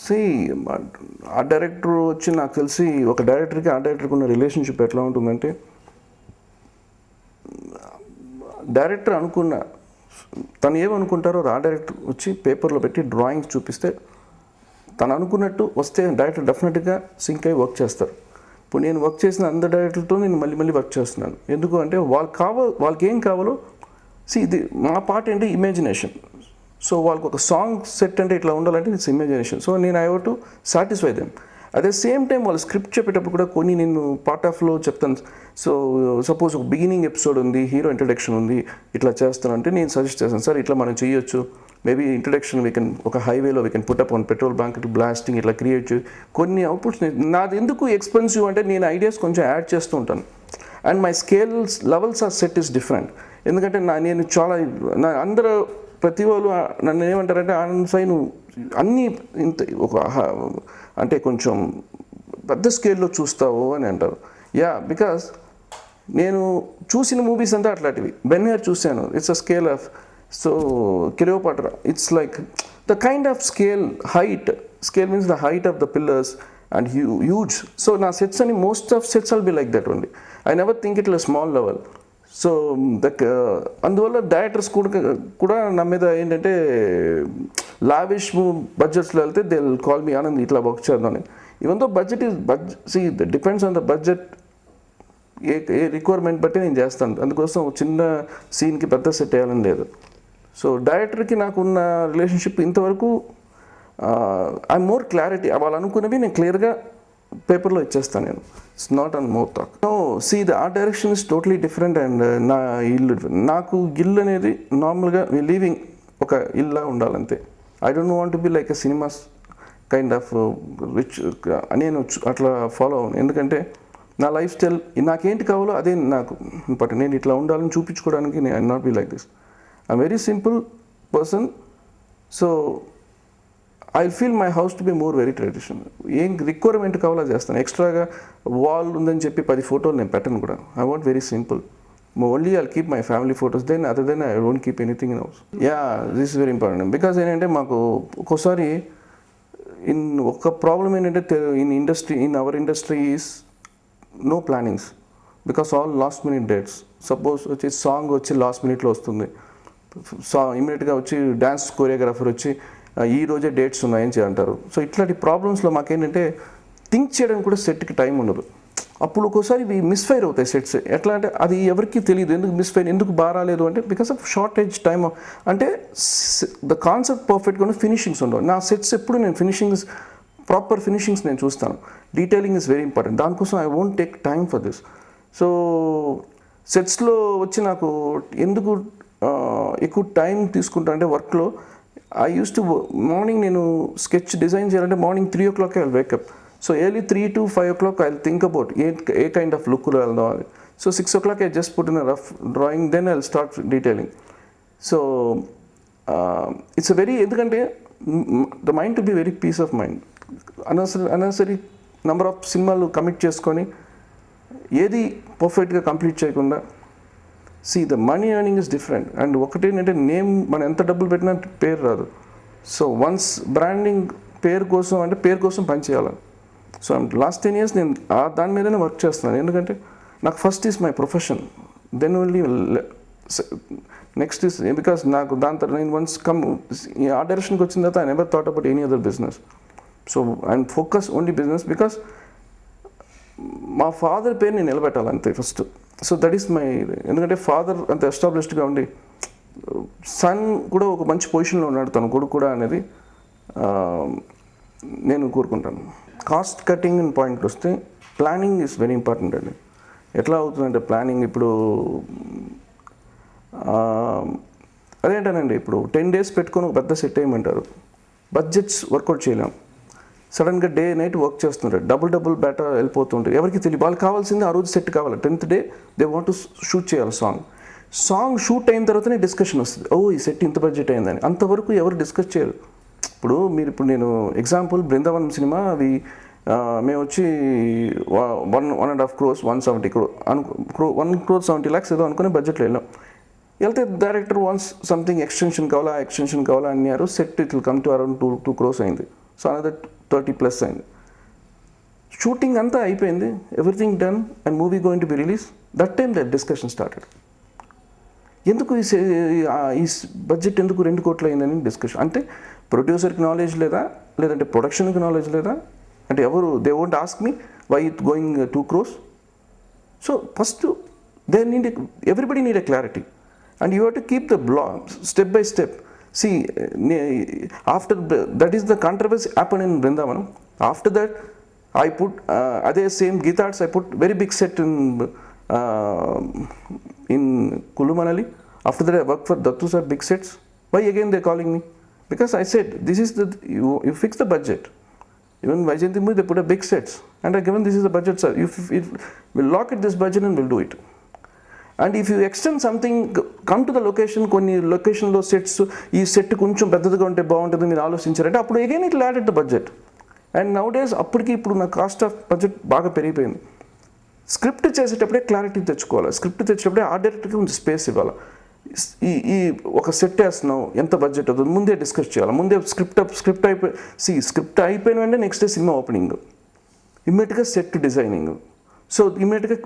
C ఆ director వచ్చి నాకు తెలిసి ఒక డైరెక్టర్కి ఆ డైరెక్టర్కి ఉన్న రిలేషన్షిప్ ఎట్లా ఉంటుందంటే, డైరెక్టర్ అనుకున్న తను ఏమనుకుంటారో ఆ డైరెక్టర్ వచ్చి పేపర్లో పెట్టి డ్రాయింగ్స్ చూపిస్తే తను అనుకున్నట్టు వస్తే డైరెక్టర్ డెఫినెట్గా సింక్ అయ్యి వర్క్ చేస్తారు. ఇప్పుడు నేను వర్క్ చేసిన అందరు డైరెక్టర్తో నేను మళ్ళీ వర్క్ చేస్తున్నాను. ఎందుకు అంటే వాళ్ళకి ఏం కావాలో ఇది మా పార్ట్ ఏంటి ఇమాజినేషన్. సో వాళ్ళకి ఒక సాంగ్ సెట్ అంటే ఇట్లా ఉండాలంటే ఇట్స్ ఇమాజినేషన్. సో నేను I have to satisfy them. At the same time వాళ్ళు స్క్రిప్ట్ చెప్పేటప్పుడు కూడా కొన్ని నేను పార్ట్ ఆఫ్లో చెప్తాను. సో సపోజ్ ఒక బిగినింగ్ ఎపిసోడ్ ఉంది, హీరో ఇంట్రడక్షన్ ఉంది, ఇట్లా చేస్తానంటే నేను సజెస్ట్ చేస్తాను, సార్ ఇట్లా మనం చేయొచ్చు, మేబీ ఇంట్రడక్షన్ ఒక హైవేలో we can put up on petrol bunk blasting ఇట్లా క్రియేట్ చేసి కొన్ని అవుట్పుట్స్. నాది ఎందుకు ఎక్స్పెన్సివ్ అంటే నేను ఐడియాస్ కొంచెం యాడ్ చేస్తూ ఉంటాను. And my scales levels are set is different. ఎందుకంటే నేను చాలా అందరూ ప్రతి వాళ్ళు నన్ను ఏమంటారంటే ఆనంద్ సాయి నువ్వు అన్నీ ఇంత ఒక అంటే కొంచెం పెద్ద స్కేల్లో చూస్తావు అని అంటారు. బికాస్ నేను చూసిన మూవీస్ అంతా అట్లాంటివి. బెన్హర్ చూశాను, it's a scale of. So Cleopatra it's like the kind of scale means the height of the pillars and huge. So నా సెట్స్ అని most of sets all be like that only. I never think it small level. So అందువల్ల directors కూడా నా మీద ఏంటంటే lavish బడ్జెట్స్లో వెళ్తే they will call me Anand ఇట్లా work చేద్దామని. Even though budget depends on the budget. A requirement బట్టి నేను చేస్తాను. అందుకోసం చిన్న సీన్కి పెద్ద సెట్ వేయాలని లేదు. సో డైరెక్టర్కి నాకున్న రిలేషన్షిప్ ఇంతవరకు ఐ మోర్ క్లారిటీ. వాళ్ళు అనుకున్నవి నేను క్లియర్గా పేపర్లో ఇచ్చేస్తాను నేను. It's not on more talk. No the art direction is totally different. And నాకు ఇల్లు అనేది నార్మల్గా లీవింగ్ ఒక ఇల్లా ఉండాలంతే. I don't want to be like a cinemas kind of rich. నేను అట్లా ఫాలో అవ్వను. ఎందుకంటే నా లైఫ్ స్టైల్ నాకేంటి కావాలో అదే నాకు ఇంపార్టెంట్. నేను ఇట్లా ఉండాలని చూపించుకోవడానికి I not be like this. I very simple person. So I feel my house to be more very traditional. ఏం రిక్వైర్మెంట్ కావాలో చేస్తాను. ఎక్స్ట్రాగా వాల్ ఉందని చెప్పి 10 ఫోటోలు నేను పెట్టను కూడా. I want very simple. Only I'll keep my family photos. Then other than I don't keep anything in house. This is very important. Because ఏంటంటే మాకు ఒక్కోసారి ఒక ప్రాబ్లం ఏంటంటే in our industry is no plannings. Because all last minute dates. Suppose వచ్చి song వచ్చి last మినిట్లో వస్తుంది. ఇమీడియట్గా వచ్చి డ్యాన్స్ కొరియోగ్రాఫర్ వచ్చి ఈ రోజే డేట్స్ ఉన్నాయని అంటారు. సో ఇట్లాంటి ప్రాబ్లమ్స్లో మాకేంటంటే థింక్ చేయడానికి కూడా సెట్కి టైం ఉండదు. అప్పుడు ఒక్కోసారి ఇవి మిస్ఫైర్ అవుతాయి సెట్స్. ఎట్లా అంటే అది ఎవరికి తెలియదు ఎందుకు మిస్ఫైర్, ఎందుకు బారాలేదు అంటే బికాస్ ఆఫ్ షార్టేజ్ టైమ్. అంటే ద కాన్సెప్ట్ పర్ఫెక్ట్గా ఉన్న ఫినిషింగ్స్ ఉండవు. నా సెట్స్ ఎప్పుడు నేను ప్రాపర్ ఫినిషింగ్స్ నేను చూస్తాను. Detailing is very important. దానికోసం I won't take time for this. So సెట్స్లో వచ్చి నాకు ఎందుకు ఎక్కువ టైం తీసుకుంటా అంటే వర్క్లో ఐ యూస్ టు మార్నింగ్ నేను స్కెచ్ డిజైన్ చేయాలంటే morning 3 o'clock I wake up. So early 3 to 5 o'clock I think about a kind of లుక్లో వెళ్దాం అని. So 6 o'clock I just put in a rough drawing, then I start detailing. So it's very, ఎందుకంటే the mind to be very peace of mind. అనవసరీ number of సినిమాలు commit చేసుకొని ఏది పర్ఫెక్ట్గా complete చేయకుండా the money earning is different. And ఒకటేంటంటే మనం ఎంత డబ్బులు పెట్టినా పేరు రాదు. సో వన్స్ బ్రాండింగ్ పేరు కోసం పనిచేయాలి. సో లాస్ట్ 10 years నేను దాని మీదనే వర్క్ చేస్తున్నాను. ఎందుకంటే నాకు first is my profession, then only next is because నాకు దాని తర్వాత నేను వన్స్ ఆ డైరెక్షన్కి వచ్చిన తర్వాత I never thought about any other business. So I'm focus only business because మా ఫాదర్ పేరు నేను నిలబెట్టాలి అంతే first. So that is my, ఎందుకంటే ఫాదర్ అంత ఎస్టాబ్లిష్డ్గా ఉండి సన్ కూడా ఒక మంచి పొజిషన్లో ఉన్నాడు, తన కొడుకు కూడా అనేది నేను కోరుకుంటాను. కాస్ట్ కటింగ్ ఇన్ పాయింట్ వస్తే ప్లానింగ్ ఈజ్ వెరీ ఇంపార్టెంట్ అండి. ఎట్లా అవుతుందంటే ప్లానింగ్ ఇప్పుడు అదేంటానండి, ఇప్పుడు 10 days పెట్టుకొని ఒక పెద్ద సెట్ వేయమంటారు, బడ్జెట్స్ వర్కౌట్ చేయలేం. సడన్గా డే నైట్ వర్క్ చేస్తున్నారు, డబుల్ బేటా వెళ్ళిపోతుంటారు. ఎవరికి తెలియదు, వాళ్ళు కావాల్సింది ఆ రోజు సెట్ కావాలి. 10th day they want to shoot చేయాలి సాంగ్ షూట్ అయిన తర్వాతనే డిస్కషన్ వస్తుంది, ఈ సెట్ ఇంత బడ్జెట్ అయిందని. అంతవరకు ఎవరు డిస్కస్ చేయరు. ఇప్పుడు నేను ఎగ్జాంపుల్ బృందావనం సినిమా అవి మేము వచ్చి 1.5 crores 170 crore 1 crore 70 lakhs ఏదో అనుకుని బడ్జెట్లో వెళ్ళాం. వెళ్తే డైరెక్టర్ వాన్స్ సంథింగ్ ఎక్స్టెన్షన్ కావాలా అన్నారు. Set it will come to around 2 crores అయింది. సో అనదర్ 30+ అయింది. షూటింగ్ అంతా అయిపోయింది, everything done and movie going to be release. That time that discussion started. ఎందుకు ఈ బడ్జెట్ ఎందుకు 2 కోట్లు అయిందని డిస్కషన్. అంటే ప్రొడ్యూసర్కి నాలెడ్జ్ లేదా, లేదంటే ప్రొడక్షన్కి నాలెడ్జ్ లేదా, అంటే ఎవరు they won't ask me why it going 2 crores. So first they need everybody need a clarity and you have to keep the step by step. See, after that is the controversy happened in Vrindavanam. After that, I put other same Geetha Arts. I put very big set in Kulu Manali. After that, I worked for Dattu sir, big sets. Why again they calling me? Because I said this is the you fix the budget. Even Vaijayanti movie they put a big sets, and I given this is the budget, sir. We'll lock at this budget and we'll do it. And if you extend something, come to the location, కొన్ని లొకేషన్లో sets ఈ set కొంచెం పెద్దదిగా ఉంటే బాగుంటుంది మీరు ఆలోచించారంటే అప్పుడు again it add at the budget. And now days అప్పటికి ఇప్పుడు నా కాస్ట్ ఆఫ్ బడ్జెట్ బాగా పెరిగిపోయింది. స్క్రిప్ట్ చేసేటప్పుడే క్లారిటీ తెచ్చుకోవాలి, స్క్రిప్ట్ తెచ్చేటప్పుడే ఆ డైరెక్టర్కి కొంచెం స్పేస్ ఇవ్వాలి. ఈ ఒక సెట్ వేస్తున్నావు ఎంత బడ్జెట్ అవుతుంది ముందే డిస్కస్ చేయాలి, ముందే స్క్రిప్ట్ అయిపోయిన వెంటనే నెక్స్ట్ డే సినిమా ఓపెనింగ్, ఇమ్మీడియట్గా సెట్ డిజైనింగ్. సో ఇమీడియట్గా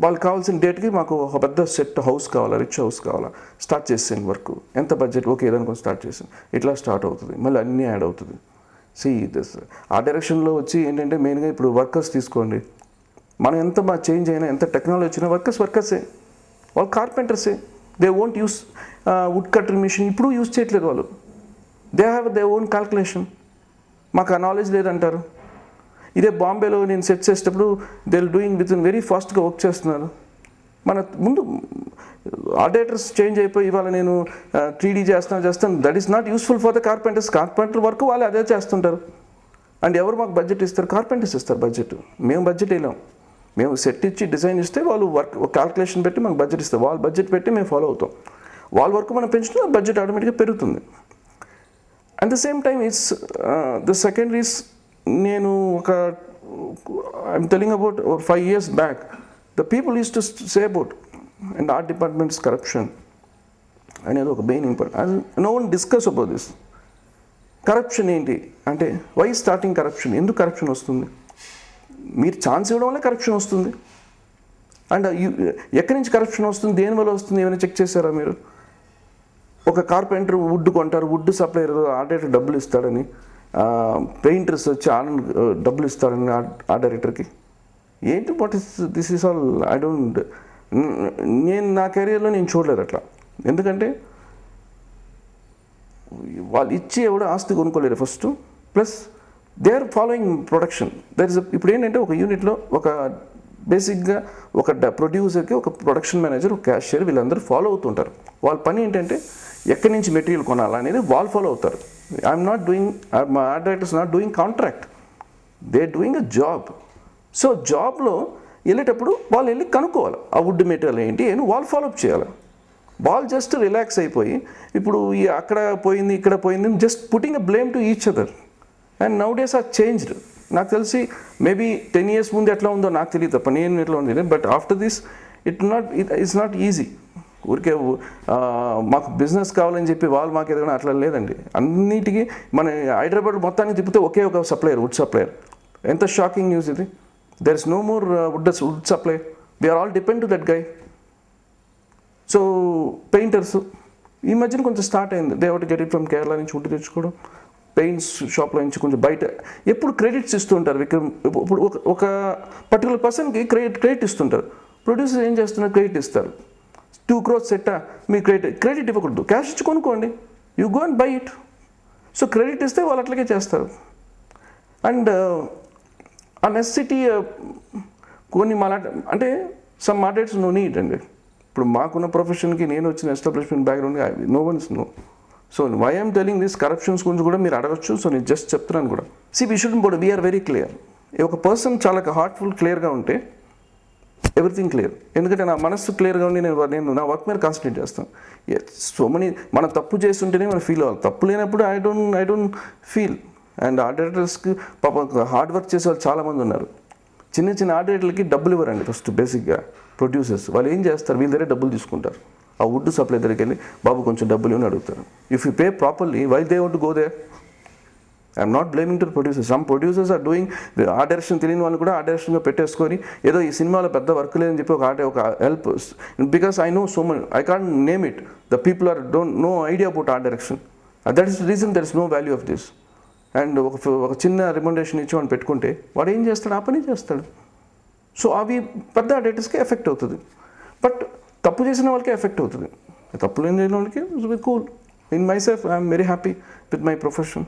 వాళ్ళకి కావాల్సిన డేట్కి మాకు ఒక పెద్ద సెట్ హౌస్ కావాలా, రిచ్ హౌస్ కావాలా, స్టార్ట్ చేసాను వర్క్. ఎంత బడ్జెట్, ఓకే ఏదనుకొని స్టార్ట్ చేసాను, ఇట్లా స్టార్ట్ అవుతుంది, మళ్ళీ అన్నీ యాడ్ అవుతుంది. దిస్ ఆ డైరెక్షన్లో వచ్చి ఏంటంటే మెయిన్గా ఇప్పుడు వర్కర్స్ తీసుకోండి, మనం ఎంత చేంజ్ అయినా, ఎంత టెక్నాలజీ వచ్చినా వర్కర్సే, వాళ్ళు కార్పెంటర్సే. They won't use wood cutter machine, ఇప్పుడు యూస్ చేయట్లేదు వాళ్ళు. They have they own calculation. మాకు ఆ నాలెడ్జ్ లేదంటారు. ఇదే బాంబేలో నేను సెట్ చేసేటప్పుడు they doing with in very ఫాస్ట్గా వర్క్ చేస్తున్నారు. మన ముందు ఆర్డేటర్స్ చేంజ్ అయిపోయి ఇవాళ నేను 3D చేస్తాను, that is not useful for the carpenters. Carpenter work వాళ్ళు అదే చేస్తుంటారు. అండ్ ఎవరు మాకు బడ్జెట్ ఇస్తారు? కార్పెంటర్స్ ఇస్తారు బడ్జెట్. మేము బడ్జెట్ వేయలేం. మేము సెట్ ఇచ్చి డిజైన్ ఇస్తే వాళ్ళు వర్క్ క్యాల్కులేషన్ పెట్టి మాకు బడ్జెట్ ఇస్తారు. వాళ్ళు బడ్జెట్ పెట్టి మేము ఫాలో అవుతాం. వాళ్ళ వర్క్ మనం పెంచుతున్నా బడ్జెట్ ఆటోమేటిక్గా పెరుగుతుంది. At the same time it's the second is, నేను I'm telling about 5 years back the people use to say about and art departments corruption అనేది ఒక main important. No one discuss about this. Corruption ఏంటి అంటే, why starting corruption, ఎందుకు corruption వస్తుంది? మీరు chance ఇవ్వడం వల్ల కరప్షన్ వస్తుంది. అండ్ ఎక్కడి నుంచి కరప్షన్ వస్తుంది, దేనివల్ల వస్తుంది, ఏమైనా చెక్ చేశారా మీరు? ఒక కార్పెంటర్ వుడ్ కొంటారు, వుడ్ సప్లైయర్ ఆర్డర్ డబ్బులు ఇస్తాడని, పెయింటర్స్ వచ్చి డబ్బులు ఇస్తారని ఆ డైరెక్టర్కి. ఏంటి what is this is all? I don't, నేను నా కెరియర్లో నేను చూడలేదు అట్లా. ఎందుకంటే వాళ్ళు ఇచ్చి ఎవడో ఆస్తి కొనుక్కోలేరు first. Plus they are following production. ఇప్పుడు ఏంటంటే ఒక యూనిట్లో ఒక బేసిక్గా ఒక ప్రొడ్యూసర్కి ఒక ప్రొడక్షన్ మేనేజర్, ఒక క్యాషియర్, వీళ్ళందరూ ఫాలో అవుతుంటారు. వాళ్ళ పని ఏంటంటే ఎక్కడి నుంచి మెటీరియల్ కొనాలా అనేది వాళ్ళు ఫాలో అవుతారు. ఐఎమ్ నాట్ డూయింగ్, మా art directors not doing contract, they doing a job. So జాబ్లో వెళ్ళేటప్పుడు వాళ్ళు వెళ్ళి కనుక్కోవాలి ఆ వుడ్ మెటీరియల్ ఏంటి అని, వాళ్ళు ఫాలోఅప్ చేయాలి. వాళ్ళు జస్ట్ రిలాక్స్ అయిపోయి ఇప్పుడు అక్కడ పోయింది ఇక్కడ పోయింది just putting a blame to each other. And now days are changed. నాకు తెలిసి మేబీ 10 years ముందు ఎట్లా ఉందో నాకు తెలియదు తప్ప నేను ఎట్లా ఉంది. But after this it's not easy. ఊరికే మాకు బిజినెస్ కావాలని చెప్పి వాళ్ళు మాకు ఎదగడం అట్లా లేదండి. అన్నిటికీ మన హైదరాబాద్ మొత్తానికి తిప్పితే ఒకే ఒక సప్లయర్, వుడ్ సప్లయర్. ఎంత షాకింగ్ న్యూస్ ఇది. There is no more wood supplier. We are all depend to that guy. So painters ఈ మధ్యన కొంచెం స్టార్ట్ అయింది. They have to get it from Kerala నుంచి వుడ్ తెచ్చుకోవడం, పెయింట్స్ షాప్లో నుంచి కొంచెం బయట ఎప్పుడు క్రెడిట్స్ ఇస్తుంటారు. ఇప్పుడు ఒక పర్టికులర్ పర్సన్కి క్రెడిట్ ఇస్తుంటారు. ప్రొడ్యూసర్ ఏం చేస్తున్నారు, క్రెడిట్ ఇస్తారు. 2 crores సెట్టా, మీ క్రెడిట్ ఇవ్వకూడదు, క్యాష్ ఇచ్చి కొనుక్కోండి, you go and by it. So credit ఇస్తే వాళ్ళు అట్లాగే చేస్తారు. అండ్ ఆ నెసెసిటీ కొన్ని అంటే సమ్ ఆర్డర్స్ నో నీడ్ అండి. ఇప్పుడు మాకున్న ప్రొఫెషన్కి, నేను వచ్చిన ఎస్టాబ్లిష్మెంట్ బ్యాక్గ్రౌండ్గా no one's no. So why I'm telling this, corruptions గురించి కూడా మీరు అడగచ్చు. సో నేను జస్ట్ చెప్తున్నాను కూడా. We shouldn't bored, we are very clear. ఒక పర్సన్ చాలా హార్ట్ఫుల్ క్లియర్గా ఉంటే ఎవ్రీథింగ్ క్లియర్. ఎందుకంటే నా మనస్సు క్లియర్గా ఉండి నేను నా వర్క్ మీద కాన్సన్ట్రేట్ చేస్తాను. సో మనం తప్పు చేస్తుంటేనే మనం ఫీల్ అవ్వాలి. తప్పు లేనప్పుడు I don't feel. And art డైరెక్టర్స్కి పాప హార్డ్ వర్క్ చేసే వాళ్ళు చాలామంది ఉన్నారు. చిన్న ఆర్ట్ డైరెక్టర్లకి డబ్బులు ఇవ్వరండి ఫస్ట్. బేసిక్గా ప్రొడ్యూసర్స్ వాళ్ళు ఏం చేస్తారు, వీళ్ళ దగ్గర డబ్బులు తీసుకుంటారు. ఆ వుడ్ సప్లై దగ్గరికి వెళ్ళి బాబు కొంచెం డబ్బులు అని అడుగుతారు. If you pay properly, why they want to go there? I'm not blaming to producers. Some producers are doing ఆ డైరెక్షన్ తెలియని వాళ్ళు కూడా ఆ డైరెక్షన్గా పెట్టేసుకొని ఏదో ఈ సినిమాలో పెద్ద వర్క్ లేదని చెప్పి ఒక help, because I know so money, I can't name it, the people are don't know idea about art direction. That is reason there is no value of this. And ఒక చిన్న రికమెండేషన్ ఇచ్చి వాడిని పెట్టుకుంటే వాడు ఏం చేస్తాడు, ఆ పని చేస్తాడు. సో అవి పెద్ద డైరెక్టర్స్కి ఎఫెక్ట్ అవుతుంది. బట్ తప్పు చేసిన వాళ్ళకి ఎఫెక్ట్ అవుతుంది. తప్పు లేని వాళ్ళకి cool. In my self I'm very happy with my profession.